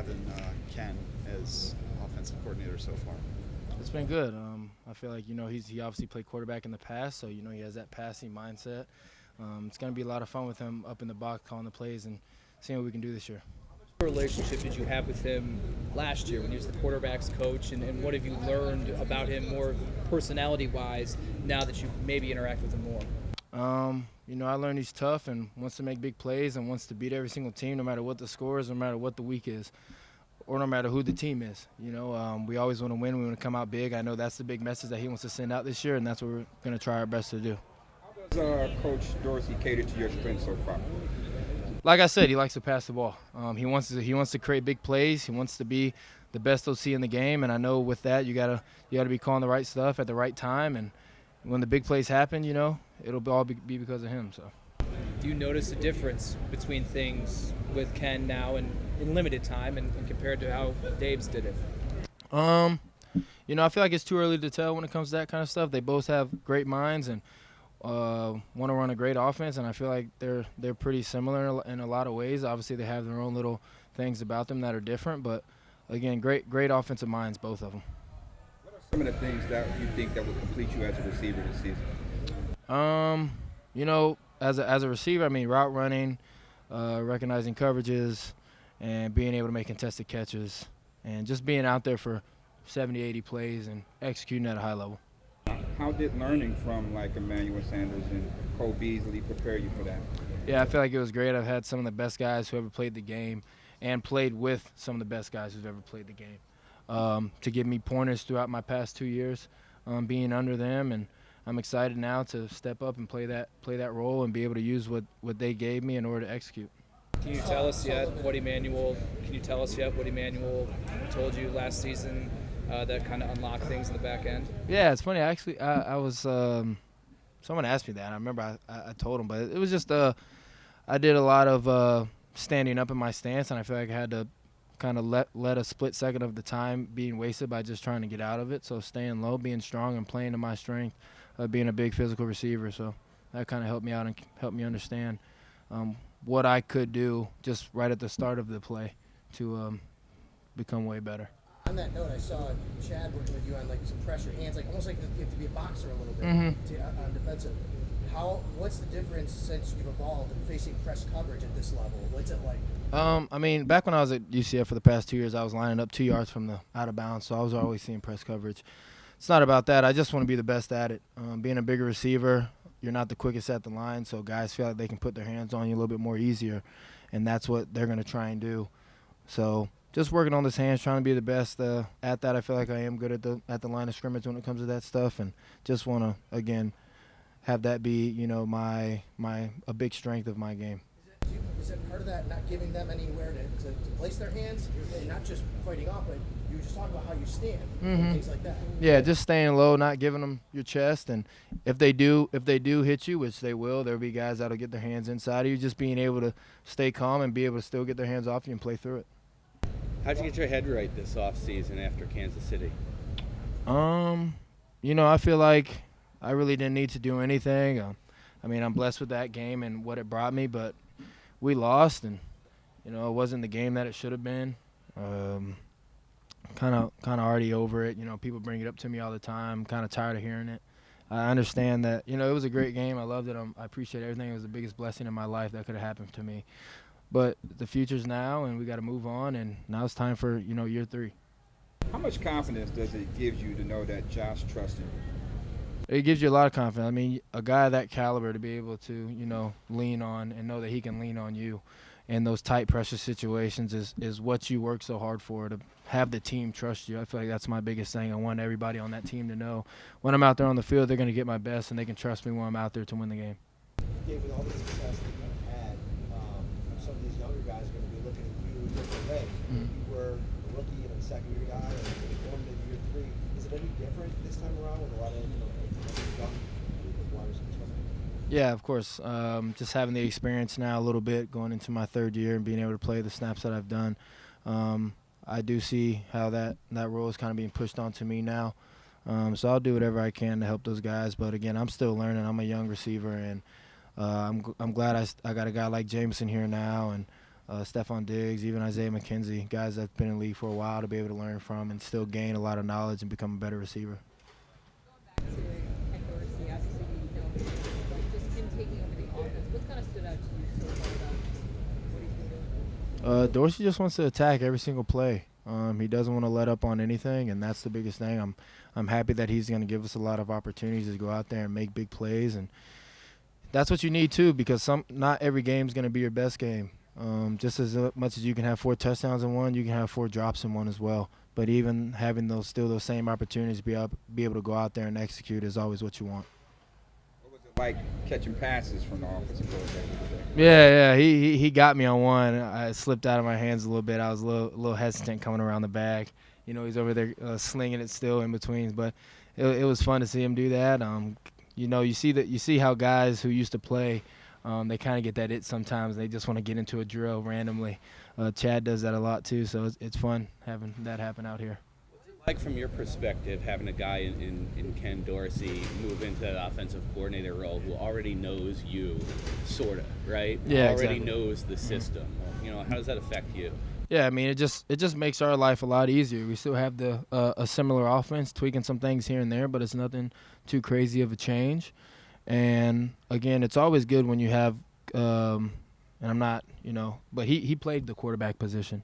having Ken as offensive coordinator so far? It's been good. I feel like, he obviously played quarterback in the past, so, he has that passing mindset. It's going to be a lot of fun with him up in the box calling the plays and seeing what we can do this year. What relationship did you have with him last year when he was the quarterback's coach, and what have you learned about him more personality-wise now that you maybe interact with him more? I learned he's tough and wants to make big plays and wants to beat every single team no matter what the score is, no matter what the week is, or no matter who the team is. We always want to win. We want to come out big. I know that's the big message that he wants to send out this year, and that's what we're going to try our best to do. How does Coach Dorsey cater to your strengths so far? Like I said, he likes to pass the ball. He wants to create big plays. He wants to be the best OC in the game, and I know with that you gotta be calling the right stuff at the right time. And when the big plays happen, it'll all be because of him. So. Do you notice a difference between things with Ken now and in limited time and compared to how Dave's did it? I feel like it's too early to tell when it comes to that kind of stuff. They both have great minds and want to run a great offense, and I feel like they're pretty similar in a lot of ways. Obviously, they have their own little things about them that are different, but again, great offensive minds, both of them. What are some of the things that you think that will complete you as a receiver this season? As a receiver, route running, recognizing coverages, and being able to make contested catches, and just being out there for 70, 80 plays and executing at a high level. How did learning from like Emmanuel Sanders and Cole Beasley prepare you for that? Yeah, I feel like it was great. I've had some of the best guys who ever played the game and played with some of the best guys who've ever played the game to give me pointers throughout my past 2 years being under them, and I'm excited now to step up and play that role and be able to use what they gave me in order to execute. Can you tell us yet what Emmanuel told you last season that kind of unlocked things in the back end? Yeah, it's funny. Actually, I was someone asked me that. And I remember I told him, but it was just I did a lot of standing up in my stance, and I feel like I had to kind of let a split second of the time being wasted by just trying to get out of it. So staying low, being strong, and playing to my strength, being a big physical receiver. So that kind of helped me out and helped me understand what I could do just right at the start of the play to become way better. On that note, I saw Chad working with you on like some pressure hands, like almost like you have to be a boxer a little bit on defensive. What's the difference since you've evolved in facing press coverage at this level? What's it like? Back when I was at UCF for the past 2 years, I was lining up 2 yards from the out of bounds, so I was always seeing press coverage. It's not about that. I just want to be the best at it. Being a bigger receiver, you're not the quickest at the line, so guys feel like they can put their hands on you a little bit more easier, and that's what they're going to try and do. So just working on those hands, trying to be the best at that. I feel like I am good at the line of scrimmage when it comes to that stuff, and just want to, again, have that be, a big strength of my game. Is it part of that not giving them anywhere to place their hands, and not just fighting off, but you were just talking about how you stand and things like that? Yeah, just staying low, not giving them your chest, and if they do hit you, which they will, there'll be guys that'll get their hands inside of you. Just being able to stay calm and be able to still get their hands off you and play through it. How'd you get your head right this offseason after Kansas City? I feel like I really didn't need to do anything. I'm blessed with that game and what it brought me, but we lost, and it wasn't the game that it should have been. Kind of already over it. People bring it up to me all the time. Kind of tired of hearing it. I understand that. It was a great game. I loved it. I appreciate everything. It was the biggest blessing in my life that could have happened to me. But the future's now, and we got to move on. And now it's time for year 3. How much confidence does it give you to know that Josh trusts you? It gives you a lot of confidence. A guy of that caliber to be able to, lean on and know that he can lean on you in those tight pressure situations is what you work so hard for, to have the team trust you. I feel like that's my biggest thing. I want everybody on that team to know when I'm out there on the field, they're going to get my best, and they can trust me when I'm out there to win the game. Dave, with all the success that you've had, some of these younger guys are going to be looking at you in different ways. You were a rookie and a second-year guy, and going into year 3. Is it any different this time around with a lot of young wide receivers? Yeah, of course. Just having the experience now a little bit, going into my 3rd year and being able to play the snaps that I've done, I do see how that role is kind of being pushed onto me now. So I'll do whatever I can to help those guys. But, again, I'm still learning. I'm a young receiver, and I'm glad I got a guy like Jameson here now, and Stephon Diggs, even Isaiah McKenzie, guys that've been in the league for a while to be able to learn from and still gain a lot of knowledge and become a better receiver. Back to Ken Dorsey, obviously you know him, but just him taking over the offense. What kind of stood out to you so far about what he's been doing? Dorsey just wants to attack every single play. He doesn't want to let up on anything, and that's the biggest thing. I'm happy that he's going to give us a lot of opportunities to go out there and make big plays, and that's what you need too, because not every game is going to be your best game. Just as much as you can have 4 touchdowns in one, you can have 4 drops in one as well. But even having those same opportunities to be able to go out there and execute is always what you want. What was it like catching passes from the offensive coordinator today? Yeah, he got me on one. I slipped out of my hands a little bit. I was a little hesitant coming around the bag. You know, he's over there slinging it still in between, but it was fun to see him do that. You know, you see how guys who used to play, they kind of get that it sometimes. They just want to get into a drill randomly. Chad does that a lot too, so it's fun having that happen out here. Like from your perspective, having a guy in Ken Dorsey move into that offensive coordinator role who already knows you, sort of, right? Yeah, already exactly. knows the system. You know, how does that affect you? Yeah, I mean, it just makes our life a lot easier. We still have a similar offense, tweaking some things here and there, but it's nothing too crazy of a change. And again, it's always good when you have, and I'm not, you know, but he played the quarterback position.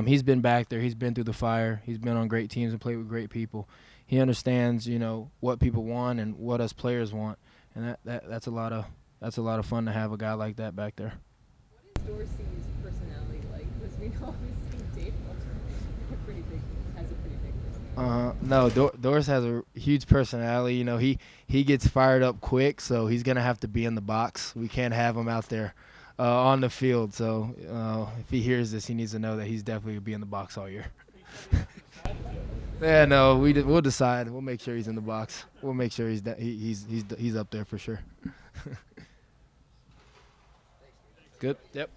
He's been back there. He's been through the fire. He's been on great teams and played with great people. He understands, you know, what people want and what us players want, and that's a lot of fun to have a guy like that back there. What is Dorsey's personality like? Because we know obviously Dave has a pretty big personality. No, Doris has a huge personality. You know, he gets fired up quick, so he's gonna have to be in the box. We can't have him out there on the field. So if he hears this, he needs to know that he's definitely gonna be in the box all year. Yeah, no, we'll decide. We'll make sure he's in the box. We'll make sure he's up there for sure. Good. Yep.